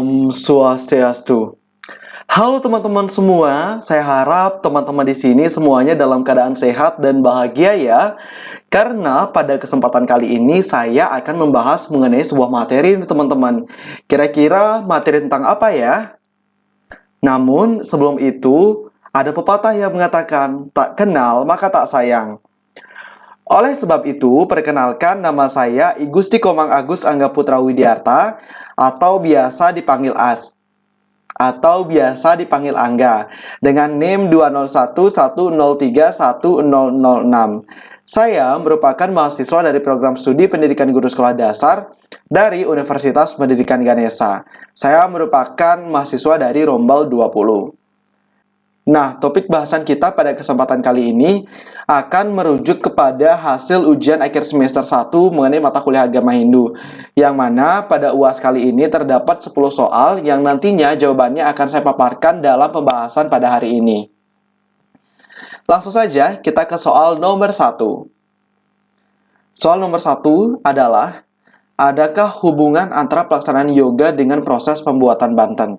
Om Swastiastu. Halo teman-teman semua, saya harap teman-teman di sini semuanya dalam keadaan sehat dan bahagia ya. Karena pada kesempatan kali ini saya akan membahas mengenai sebuah materi nih teman-teman. Kira-kira materi tentang apa ya? Namun sebelum itu, ada pepatah yang mengatakan, tak kenal maka tak sayang. Oleh sebab itu, perkenalkan nama saya I Gusti Komang Agus Angga Putra Widiarta atau biasa dipanggil As atau biasa dipanggil Angga dengan NIM 20110310006. Saya merupakan mahasiswa dari program studi pendidikan guru sekolah dasar dari Universitas Pendidikan Ganesha. Saya merupakan mahasiswa dari Rombal 20. Nah, topik bahasan kita pada kesempatan kali ini akan merujuk kepada hasil ujian akhir semester 1 mengenai mata kuliah agama Hindu. Yang mana pada UAS kali ini terdapat 10 soal yang nantinya jawabannya akan saya paparkan dalam pembahasan pada hari ini. Langsung saja kita ke soal nomor 1. Soal nomor 1 adalah, adakah hubungan antara pelaksanaan yoga dengan proses pembuatan banten?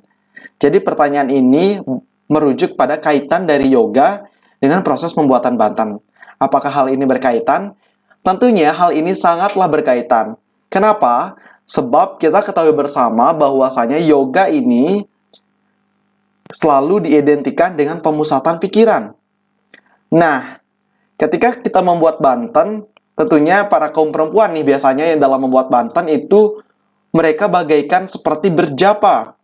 Jadi pertanyaan ini merujuk pada kaitan dari yoga dengan proses pembuatan banten. Apakah hal ini berkaitan? Tentunya hal ini sangatlah berkaitan. Kenapa? Sebab kita ketahui bersama bahwasanya yoga ini selalu diidentikan dengan pemusatan pikiran. Nah, ketika kita membuat banten, tentunya para kaum perempuan nih biasanya yang dalam membuat banten itu mereka bagaikan seperti berjapa,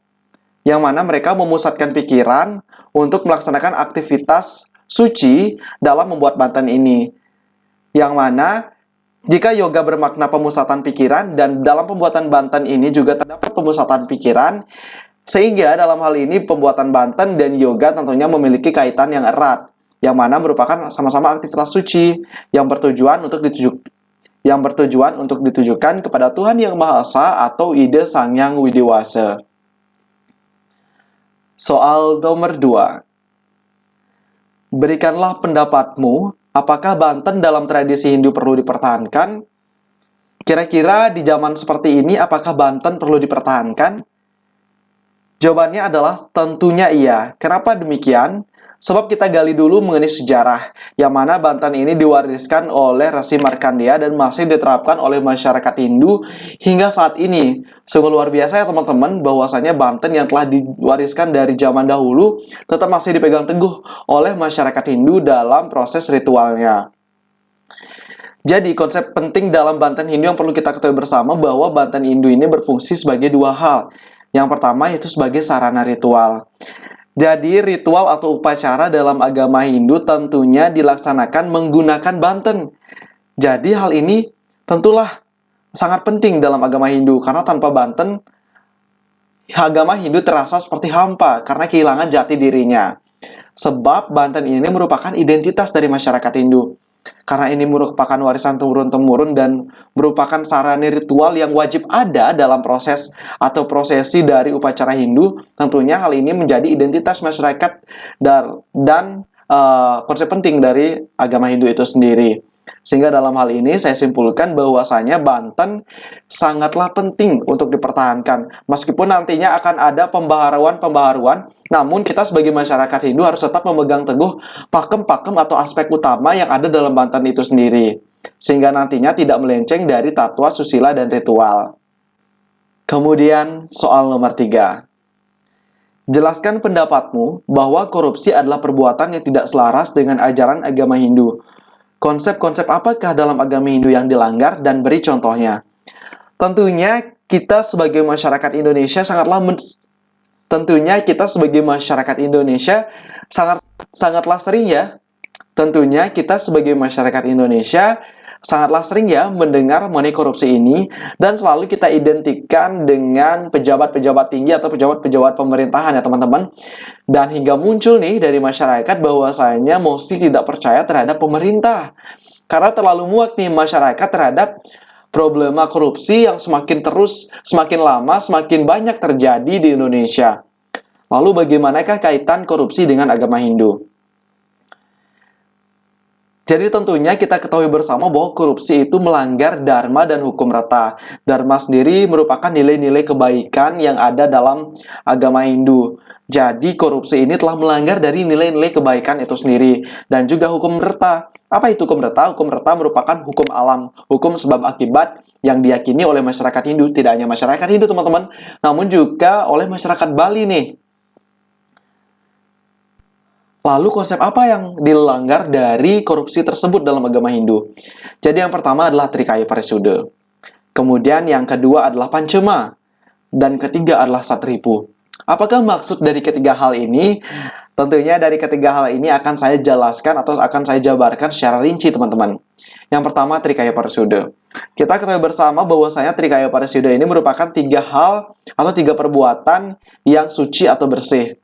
yang mana mereka memusatkan pikiran untuk melaksanakan aktivitas suci dalam membuat banten ini. Yang mana jika yoga bermakna pemusatan pikiran dan dalam pembuatan banten ini juga terdapat pemusatan pikiran, sehingga dalam hal ini pembuatan banten dan yoga tentunya memiliki kaitan yang erat, yang mana merupakan sama-sama aktivitas suci yang bertujuan untuk ditujukan kepada Tuhan Yang Maha Esa atau Ida Sang Hyang Widiwasa. Soal nomor 2. Berikanlah pendapatmu, apakah banten dalam tradisi Hindu perlu dipertahankan? Kira-kira di zaman seperti ini, apakah banten perlu dipertahankan? Jawabannya adalah tentunya iya. Kenapa demikian? Sebab kita gali dulu mengenai sejarah, yang mana banten ini diwariskan oleh Resi Markandeya dan masih diterapkan oleh masyarakat Hindu hingga saat ini. Sungguh luar biasa ya teman-teman, bahwasanya banten yang telah diwariskan dari zaman dahulu tetap masih dipegang teguh oleh masyarakat Hindu dalam proses ritualnya. Jadi konsep penting dalam banten Hindu yang perlu kita ketahui bersama bahwa banten Hindu ini berfungsi sebagai dua hal. Yang pertama yaitu sebagai sarana ritual. Jadi ritual atau upacara dalam agama Hindu tentunya dilaksanakan menggunakan banten. Jadi hal ini tentulah sangat penting dalam agama Hindu, karena tanpa banten agama Hindu terasa seperti hampa karena kehilangan jati dirinya. Sebab banten ini merupakan identitas dari masyarakat Hindu. Karena ini merupakan warisan turun-temurun dan merupakan sarana ritual yang wajib ada dalam proses atau prosesi dari upacara Hindu, tentunya hal ini menjadi identitas masyarakat dan konsep penting dari agama Hindu itu sendiri. Sehingga dalam hal ini saya simpulkan bahwasanya banten sangatlah penting untuk dipertahankan. Meskipun nantinya akan ada pembaharuan, namun kita sebagai masyarakat Hindu harus tetap memegang teguh pakem-pakem atau aspek utama yang ada dalam banten itu sendiri. Sehingga nantinya tidak melenceng dari tatwa, susila, dan ritual. Kemudian soal nomor 3. Jelaskan pendapatmu bahwa korupsi adalah perbuatan yang tidak selaras dengan ajaran agama Hindu. Konsep-konsep apakah dalam agama Hindu yang dilanggar dan beri contohnya? Tentunya kita sebagai masyarakat Indonesia sangatlah sering ya. Tentunya kita sebagai masyarakat Indonesia sangatlah sering ya mendengar mengenai korupsi ini, dan selalu kita identikan dengan pejabat-pejabat tinggi atau pejabat-pejabat pemerintahan ya teman-teman. Dan hingga muncul nih dari masyarakat bahwasanya mesti tidak percaya terhadap pemerintah. Karena terlalu muak nih masyarakat terhadap problema korupsi yang semakin lama, semakin banyak terjadi di Indonesia. Lalu bagaimanakah kaitan korupsi dengan agama Hindu? Jadi tentunya kita ketahui bersama bahwa korupsi itu melanggar dharma dan hukum rata. Dharma sendiri merupakan nilai-nilai kebaikan yang ada dalam agama Hindu. Jadi korupsi ini telah melanggar dari nilai-nilai kebaikan itu sendiri. Dan juga hukum rata. Apa itu hukum rata? Hukum rata merupakan hukum alam, hukum sebab akibat yang diyakini oleh masyarakat Hindu. Tidak hanya masyarakat Hindu teman-teman, namun juga oleh masyarakat Bali nih. Lalu konsep apa yang dilanggar dari korupsi tersebut dalam agama Hindu? Jadi yang pertama adalah Trikaya Parisude. Kemudian yang kedua adalah Pancema. Dan ketiga adalah Satripu. Apakah maksud dari ketiga hal ini? Tentunya dari ketiga hal ini akan saya jelaskan atau akan saya jabarkan secara rinci teman-teman. Yang pertama Trikaya Parisude. Kita ketahui bersama bahwasanya Trikaya Parisude ini merupakan tiga hal atau tiga perbuatan yang suci atau bersih.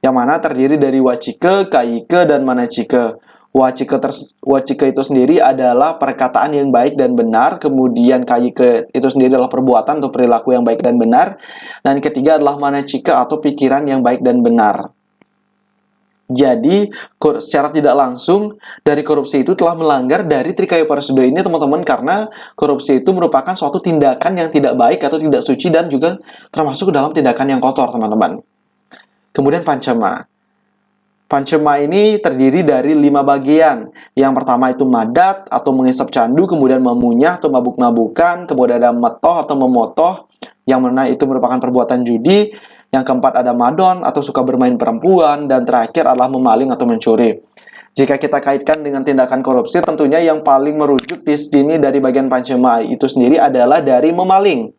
Yang mana terdiri dari wacike, kayike, dan manacike. Wacike itu sendiri adalah perkataan yang baik dan benar. Kemudian kayike itu sendiri adalah perbuatan atau perilaku yang baik dan benar. Dan ketiga adalah manacike atau pikiran yang baik dan benar. Jadi, secara tidak langsung, dari korupsi itu telah melanggar dari Trikaya Parisude ini, teman-teman, karena korupsi itu merupakan suatu tindakan yang tidak baik atau tidak suci dan juga termasuk dalam tindakan yang kotor, teman-teman. Kemudian Pancema. Pancema ini terdiri dari 5 bagian. Yang pertama itu madat atau mengisap candu, kemudian memunyah atau mabuk-mabukan, kemudian ada metoh atau memotoh, yang mana itu merupakan perbuatan judi. Yang keempat ada madon atau suka bermain perempuan, dan terakhir adalah memaling atau mencuri. Jika kita kaitkan dengan tindakan korupsi, tentunya yang paling merujuk di sini dari bagian Pancema itu sendiri adalah dari memaling.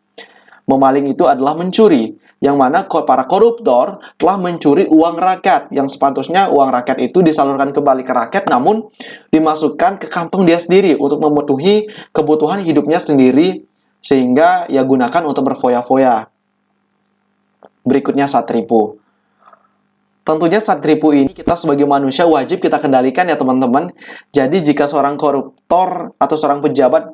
Memaling itu adalah mencuri, yang mana para koruptor telah mencuri uang rakyat, yang sepatutnya uang rakyat itu disalurkan kembali ke rakyat, namun dimasukkan ke kantong dia sendiri untuk memenuhi kebutuhan hidupnya sendiri, sehingga ia gunakan untuk berfoya-foya. Berikutnya Satripu. Tentunya Satripu ini kita sebagai manusia wajib kita kendalikan ya teman-teman. Jadi jika seorang koruptor atau seorang pejabat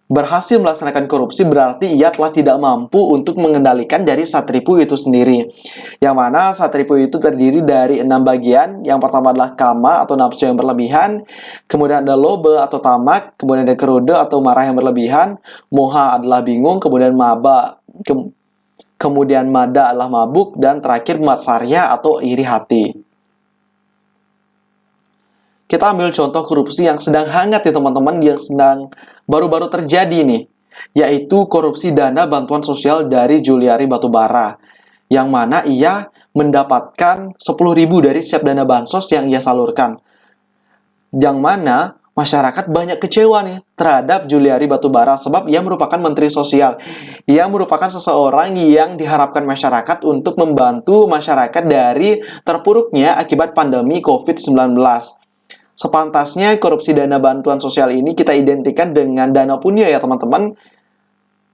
berhasil melaksanakan korupsi, berarti ia telah tidak mampu untuk mengendalikan dari Satripu itu sendiri. Yang mana Satripu itu terdiri dari 6 bagian. Yang pertama adalah kama atau nafsu yang berlebihan. Kemudian ada lobe atau tamak. Kemudian ada kerude atau marah yang berlebihan. Moha adalah bingung. Kemudian maba. Kemudian mada adalah mabuk. Dan terakhir matsarya atau iri hati. Kita ambil contoh korupsi yang sedang hangat ya teman-teman, yang sedang baru-baru terjadi nih, yaitu korupsi dana bantuan sosial dari Juliari Batubara, yang mana ia mendapatkan 10.000 dari setiap dana bansos yang ia salurkan. Yang mana masyarakat banyak kecewa nih terhadap Juliari Batubara sebab ia merupakan menteri sosial. Ia merupakan seseorang yang diharapkan masyarakat untuk membantu masyarakat dari terpuruknya akibat pandemi COVID-19. Sepantasnya korupsi dana bantuan sosial ini kita identikan dengan dana punya ya teman-teman.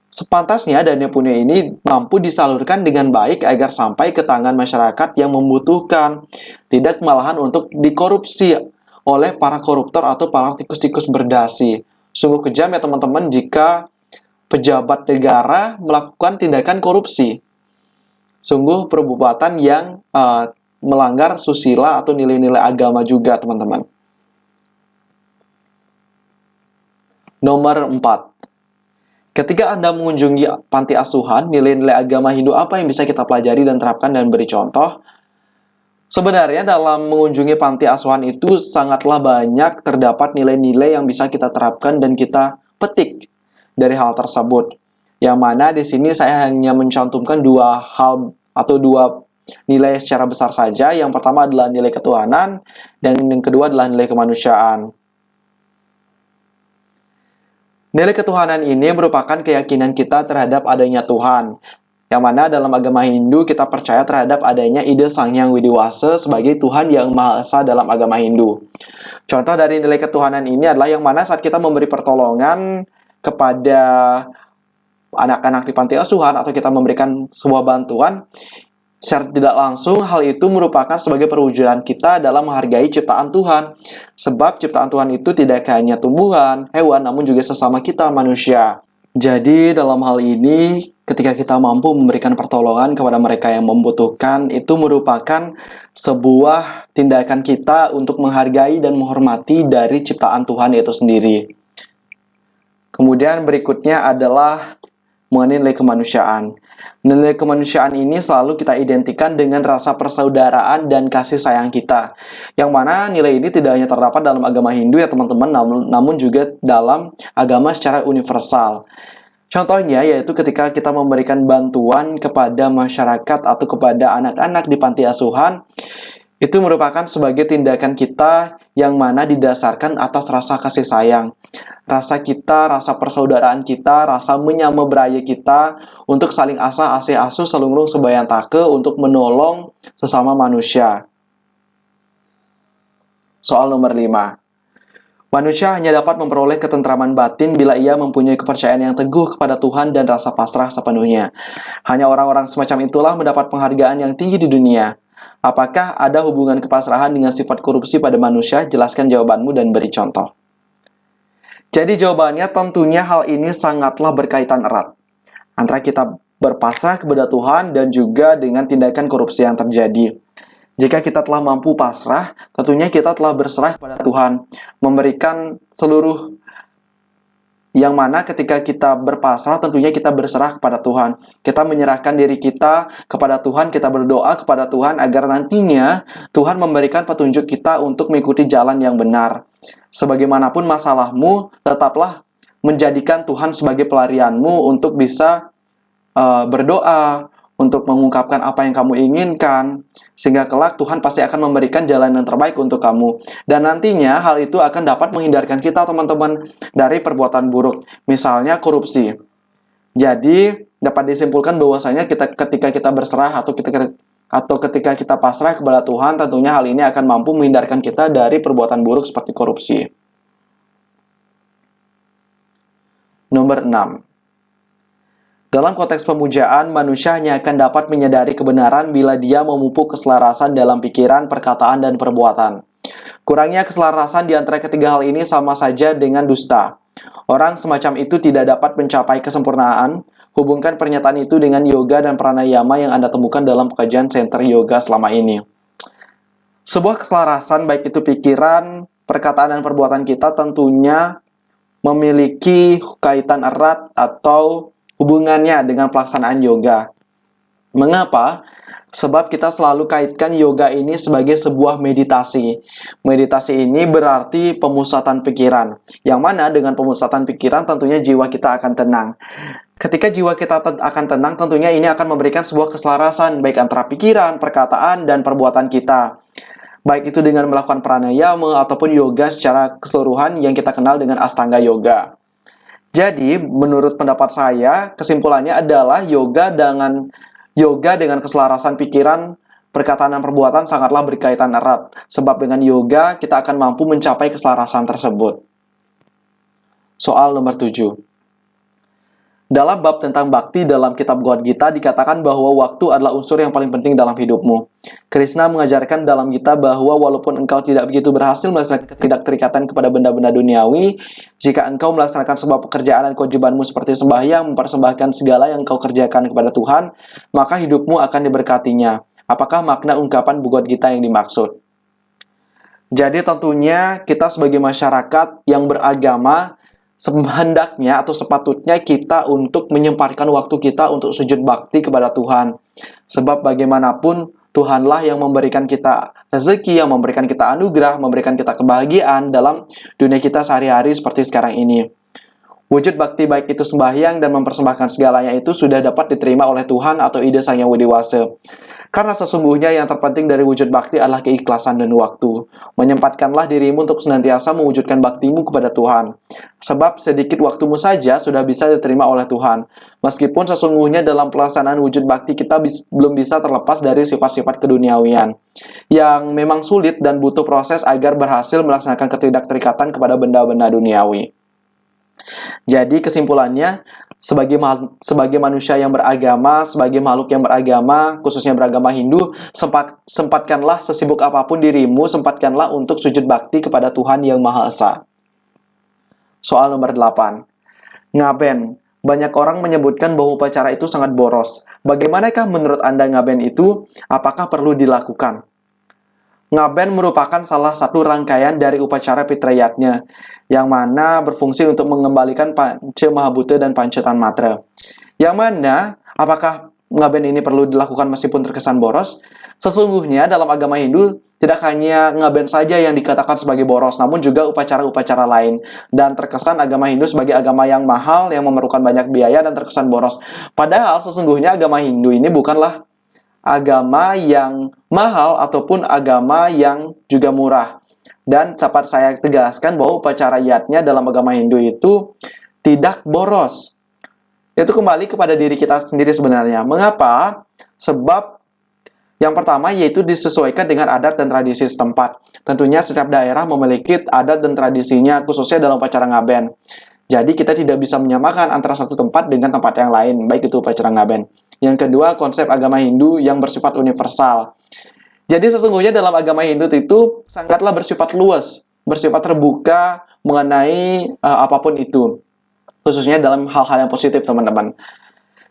Sepantasnya dana punya ini mampu disalurkan dengan baik agar sampai ke tangan masyarakat yang membutuhkan. Tidak malahan untuk dikorupsi oleh para koruptor atau para tikus-tikus berdasi. Sungguh kejam ya teman-teman jika pejabat negara melakukan tindakan korupsi. Sungguh perbuatan yang melanggar susila atau nilai-nilai agama juga teman-teman. Nomor 4. Ketika Anda mengunjungi panti asuhan, nilai-nilai agama Hindu apa yang bisa kita pelajari dan terapkan dan beri contoh? Sebenarnya dalam mengunjungi panti asuhan itu sangatlah banyak terdapat nilai-nilai yang bisa kita terapkan dan kita petik dari hal tersebut. Yang mana di sini saya hanya mencantumkan 2 hal atau 2 nilai secara besar saja. Yang pertama adalah nilai ketuhanan dan yang kedua adalah nilai kemanusiaan. Nilai ketuhanan ini merupakan keyakinan kita terhadap adanya Tuhan. Yang mana dalam agama Hindu kita percaya terhadap adanya ide Sang Hyang Widiwasa sebagai Tuhan yang Maha Esa dalam agama Hindu. Contoh dari nilai ketuhanan ini adalah yang mana saat kita memberi pertolongan kepada anak-anak di panti asuhan atau kita memberikan sebuah bantuan, secara tidak langsung, hal itu merupakan sebagai perwujudan kita dalam menghargai ciptaan Tuhan. Sebab ciptaan Tuhan itu tidak hanya tumbuhan, hewan, namun juga sesama kita, manusia. Jadi, dalam hal ini, ketika kita mampu memberikan pertolongan kepada mereka yang membutuhkan, itu merupakan sebuah tindakan kita untuk menghargai dan menghormati dari ciptaan Tuhan itu sendiri. Kemudian berikutnya adalah mengenai nilai kemanusiaan. Nilai kemanusiaan ini selalu kita identikan dengan rasa persaudaraan dan kasih sayang kita. Yang mana nilai ini tidak hanya terdapat dalam agama Hindu ya teman-teman, namun juga dalam agama secara universal. Contohnya yaitu ketika kita memberikan bantuan kepada masyarakat atau kepada anak-anak di panti asuhan, itu merupakan sebagai tindakan kita yang mana didasarkan atas rasa kasih sayang. Rasa kita, rasa persaudaraan kita, rasa menyamabraya kita untuk saling asah asih asuh selunglung sebayang take untuk menolong sesama manusia. Soal nomor 5. Manusia hanya dapat memperoleh ketentraman batin bila ia mempunyai kepercayaan yang teguh kepada Tuhan dan rasa pasrah sepenuhnya. Hanya orang-orang semacam itulah mendapat penghargaan yang tinggi di dunia. Apakah ada hubungan kepasrahan dengan sifat korupsi pada manusia? Jelaskan jawabanmu dan beri contoh. Jadi jawabannya tentunya hal ini sangatlah berkaitan erat antara kita berpasrah kepada Tuhan dan juga dengan tindakan korupsi yang terjadi. Jika kita telah mampu pasrah, tentunya kita telah berserah kepada Tuhan, memberikan seluruh yang mana ketika kita berpasrah, tentunya kita berserah kepada Tuhan. Kita menyerahkan diri kita kepada Tuhan, kita berdoa kepada Tuhan agar nantinya Tuhan memberikan petunjuk kita untuk mengikuti jalan yang benar. Sebagaimanapun masalahmu, tetaplah menjadikan Tuhan sebagai pelarianmu untuk bisa berdoa, untuk mengungkapkan apa yang kamu inginkan, sehingga kelak Tuhan pasti akan memberikan jalan yang terbaik untuk kamu. Dan nantinya hal itu akan dapat menghindarkan kita teman-teman dari perbuatan buruk, misalnya korupsi. Jadi dapat disimpulkan bahwasanya ketika kita berserah atau ketika kita pasrah kepada Tuhan, tentunya hal ini akan mampu menghindarkan kita dari perbuatan buruk seperti korupsi. Nomor 6. Dalam konteks pemujaan, manusia hanya akan dapat menyadari kebenaran bila dia memupuk keselarasan dalam pikiran, perkataan, dan perbuatan. Kurangnya keselarasan di antara ketiga hal ini sama saja dengan dusta. Orang semacam itu tidak dapat mencapai kesempurnaan. Hubungkan pernyataan itu dengan yoga dan pranayama yang Anda temukan dalam kajian center yoga selama ini. Sebuah keselarasan, baik itu pikiran, perkataan, dan perbuatan kita tentunya memiliki kaitan erat atau hubungannya dengan pelaksanaan yoga. Mengapa? Sebab kita selalu kaitkan yoga ini sebagai sebuah meditasi. Meditasi ini berarti pemusatan pikiran. Yang mana dengan pemusatan pikiran tentunya jiwa kita akan tenang. Ketika jiwa kita akan tenang, tentunya ini akan memberikan sebuah keselarasan baik antara pikiran, perkataan, dan perbuatan kita. Baik itu dengan melakukan pranayama ataupun yoga secara keseluruhan yang kita kenal dengan Ashtanga Yoga. Jadi, menurut pendapat saya, kesimpulannya adalah yoga dengan keselarasan pikiran, perkataan, dan perbuatan sangatlah berkaitan erat. Sebab dengan yoga, kita akan mampu mencapai keselarasan tersebut. Soal nomor 7. Dalam bab tentang bakti dalam kitab Bhagavad Gita dikatakan bahwa waktu adalah unsur yang paling penting dalam hidupmu. Krishna mengajarkan dalam Gita bahwa walaupun engkau tidak begitu berhasil melaksanakan ketidakterikatan kepada benda-benda duniawi, jika engkau melaksanakan sebuah pekerjaan dan kewajibanmu seperti sembahyang, mempersembahkan segala yang engkau kerjakan kepada Tuhan, maka hidupmu akan diberkatinya. Apakah makna ungkapan Bhagavad Gita yang dimaksud? Jadi tentunya kita sebagai masyarakat yang beragama sehendaknya atau sepatutnya kita untuk menyempatkan waktu kita untuk sujud bakti kepada Tuhan. Sebab bagaimanapun Tuhanlah yang memberikan kita rezeki, yang memberikan kita anugerah, memberikan kita kebahagiaan dalam dunia kita sehari-hari seperti sekarang ini. Wujud bakti baik itu sembahyang dan mempersembahkan segalanya itu sudah dapat diterima oleh Tuhan atau ide Sang Yang Widi Wasa. Karena sesungguhnya yang terpenting dari wujud bakti adalah keikhlasan dan waktu. Menyempatkanlah dirimu untuk senantiasa mewujudkan baktimu kepada Tuhan. Sebab sedikit waktumu saja sudah bisa diterima oleh Tuhan. Meskipun sesungguhnya dalam pelaksanaan wujud bakti kita belum bisa terlepas dari sifat-sifat keduniawian yang memang sulit dan butuh proses agar berhasil melaksanakan ketidakterikatan kepada benda-benda duniawi. Jadi kesimpulannya, sebagai manusia yang beragama, sebagai makhluk yang beragama, khususnya beragama Hindu, sempatkanlah sesibuk apapun dirimu, sempatkanlah untuk sujud bakti kepada Tuhan Yang Maha Esa. Soal nomor 8. Ngaben, Banyak orang menyebutkan bahwa upacara itu sangat boros. Bagaimanakah menurut Anda ngaben itu? Apakah perlu dilakukan? Ngaben merupakan salah satu rangkaian dari upacara Pitrayatnya, yang mana berfungsi untuk mengembalikan Panca Mahabhuta dan Panca Tanmatra. Yang mana, apakah ngaben ini perlu dilakukan meskipun terkesan boros? Sesungguhnya dalam agama Hindu, tidak hanya ngaben saja yang dikatakan sebagai boros, namun juga upacara-upacara lain. Dan terkesan agama Hindu sebagai agama yang mahal, yang memerlukan banyak biaya dan terkesan boros. Padahal sesungguhnya agama Hindu ini bukanlah agama yang mahal ataupun agama yang juga murah. Dan dapat saya tegaskan bahwa upacara yatnya dalam agama Hindu itu tidak boros. Itu kembali kepada diri kita sendiri sebenarnya. Mengapa? Sebab yang pertama yaitu disesuaikan dengan adat dan tradisi setempat. Tentunya setiap daerah memiliki adat dan tradisinya, khususnya dalam upacara ngaben. Jadi kita tidak bisa menyamakan antara satu tempat dengan tempat yang lain, baik itu upacara ngaben. Yang kedua, konsep agama Hindu yang bersifat universal. Jadi sesungguhnya dalam agama Hindu itu sangatlah bersifat luas, bersifat terbuka mengenai apapun itu. Khususnya dalam hal-hal yang positif, teman-teman.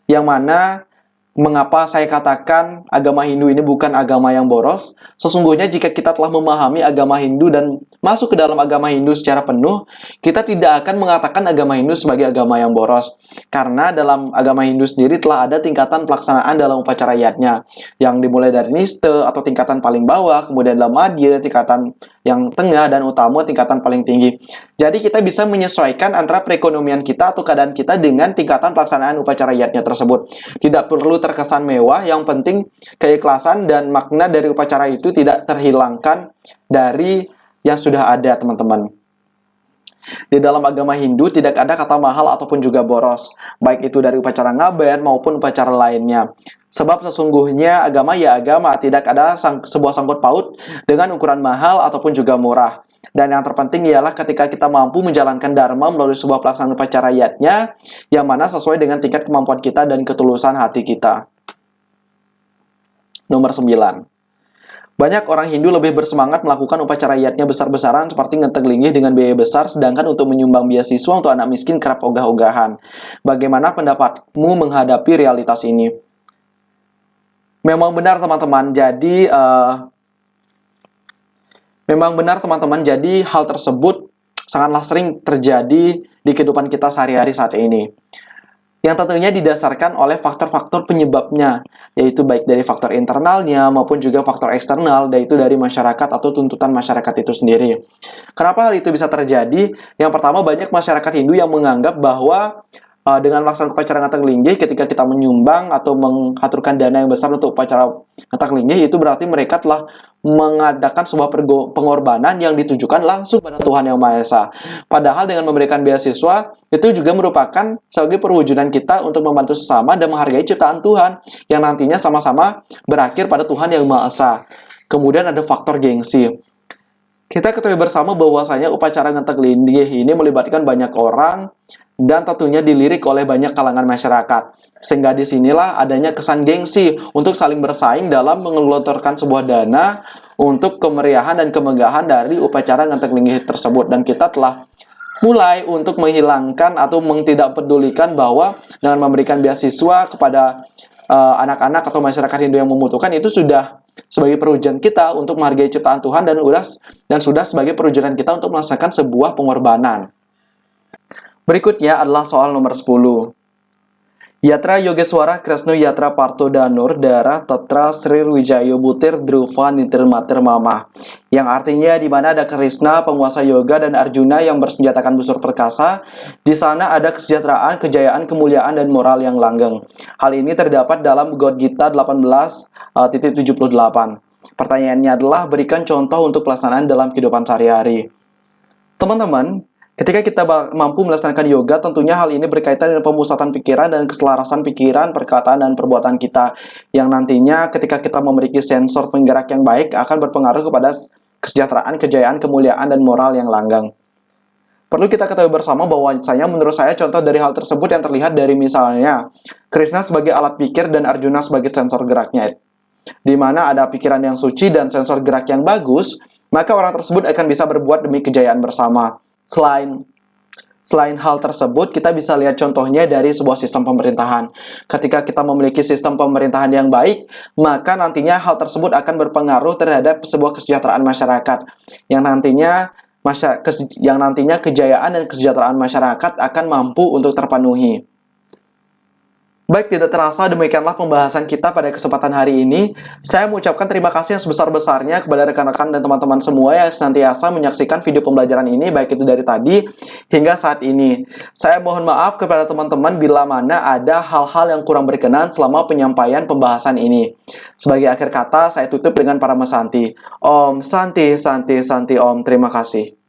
Yang mana, mengapa saya katakan agama Hindu ini bukan agama yang boros? Sesungguhnya jika kita telah memahami agama Hindu dan masuk ke dalam agama Hindu secara penuh, kita tidak akan mengatakan agama Hindu sebagai agama yang boros. Karena dalam agama Hindu sendiri telah ada tingkatan pelaksanaan dalam upacara yatnya, yang dimulai dari niste atau tingkatan paling bawah, kemudian dalam madhya, tingkatan yang tengah, dan utama tingkatan paling tinggi. Jadi kita bisa menyesuaikan antara perekonomian kita atau keadaan kita dengan tingkatan pelaksanaan upacara yatnya tersebut. Tidak perlu terkesan mewah, yang penting keikhlasan dan makna dari upacara itu tidak terhilangkan dari yang sudah ada, teman-teman. Di dalam agama Hindu tidak ada kata mahal ataupun juga boros, baik itu dari upacara ngaben maupun upacara lainnya. Sebab sesungguhnya agama ya agama, tidak ada sebuah sangkut paut dengan ukuran mahal ataupun juga murah. Dan yang terpenting ialah ketika kita mampu menjalankan dharma melalui sebuah pelaksanaan upacara yatnya, yang mana sesuai dengan tingkat kemampuan kita dan ketulusan hati kita. Nomor 9. Banyak orang Hindu lebih bersemangat melakukan upacara yatnya besar-besaran seperti ngeteg linggih dengan biaya besar, sedangkan untuk menyumbang beasiswa untuk anak miskin kerap ogah-ogahan. Bagaimana pendapatmu menghadapi realitas ini? Memang benar teman-teman, jadi hal tersebut sangatlah sering terjadi di kehidupan kita sehari-hari saat ini. Yang tentunya didasarkan oleh faktor-faktor penyebabnya, yaitu baik dari faktor internalnya maupun juga faktor eksternal, yaitu dari masyarakat atau tuntutan masyarakat itu sendiri. Kenapa hal itu bisa terjadi? Yang pertama, banyak masyarakat Hindu yang menganggap bahwa dengan melaksanakan upacara ngeteg linggih, ketika kita menyumbang atau menghaturkan dana yang besar untuk upacara ngeteg linggih, itu berarti mereka telah mengadakan sebuah pengorbanan yang ditujukan langsung pada Tuhan Yang Maha Esa. Padahal dengan memberikan beasiswa, itu juga merupakan sebagai perwujudan kita untuk membantu sesama dan menghargai ciptaan Tuhan, yang nantinya sama-sama berakhir pada Tuhan Yang Maha Esa. Kemudian ada faktor gengsi. Kita ketahui bersama bahwasanya upacara ngeteg linggih ini melibatkan banyak orang, dan tentunya dilirik oleh banyak kalangan masyarakat. Sehingga disinilah adanya kesan gengsi untuk saling bersaing dalam menggelontorkan sebuah dana untuk kemeriahan dan kemegahan dari upacara ngeteg linggih tersebut. Dan kita telah mulai untuk menghilangkan atau tidak pedulikan bahwa dengan memberikan beasiswa kepada anak-anak atau masyarakat Hindu yang membutuhkan, itu sudah sebagai perwujudan kita untuk menghargai ciptaan Tuhan, dan sudah sebagai perwujudan kita untuk melaksanakan sebuah pengorbanan. Berikutnya adalah soal nomor 10. Yatra Yogeswara Kresno Yatra Parto Danur Darah Tatra Sri Wijayo Butir Dhruva Nitir Matir Mama, yang artinya di mana ada Krishna, penguasa yoga, dan Arjuna yang bersenjatakan busur perkasa. Di sana ada kesejahteraan, kejayaan, kemuliaan, dan moral yang langgeng. Hal ini terdapat dalam Bhagavad Gita 18.78. Pertanyaannya adalah, berikan contoh untuk pelaksanaan dalam kehidupan sehari-hari. Teman-teman, ketika kita mampu melaksanakan yoga, tentunya hal ini berkaitan dengan pemusatan pikiran dan keselarasan pikiran, perkataan, dan perbuatan kita, yang nantinya ketika kita memiliki sensor penggerak yang baik akan berpengaruh kepada kesejahteraan, kejayaan, kemuliaan, dan moral yang langgeng. Perlu kita ketahui bersama bahwasanya menurut saya contoh dari hal tersebut yang terlihat dari misalnya Krishna sebagai alat pikir dan Arjuna sebagai sensor geraknya. Di mana ada pikiran yang suci dan sensor gerak yang bagus, maka orang tersebut akan bisa berbuat demi kejayaan bersama. Selain hal tersebut, kita bisa lihat contohnya dari sebuah sistem pemerintahan. Ketika kita memiliki sistem pemerintahan yang baik, maka nantinya hal tersebut akan berpengaruh terhadap sebuah kesejahteraan masyarakat. Yang nantinya kejayaan dan kesejahteraan masyarakat akan mampu untuk terpenuhi. Baik, tidak terasa demikianlah pembahasan kita pada kesempatan hari ini. Saya mengucapkan terima kasih yang sebesar-besarnya kepada rekan-rekan dan teman-teman semua yang senantiasa menyaksikan video pembelajaran ini, baik itu dari tadi hingga saat ini. Saya mohon maaf kepada teman-teman bila mana ada hal-hal yang kurang berkenan selama penyampaian pembahasan ini. Sebagai akhir kata, saya tutup dengan para mesanti. Om Santi, Santi, Santi Om. Terima kasih.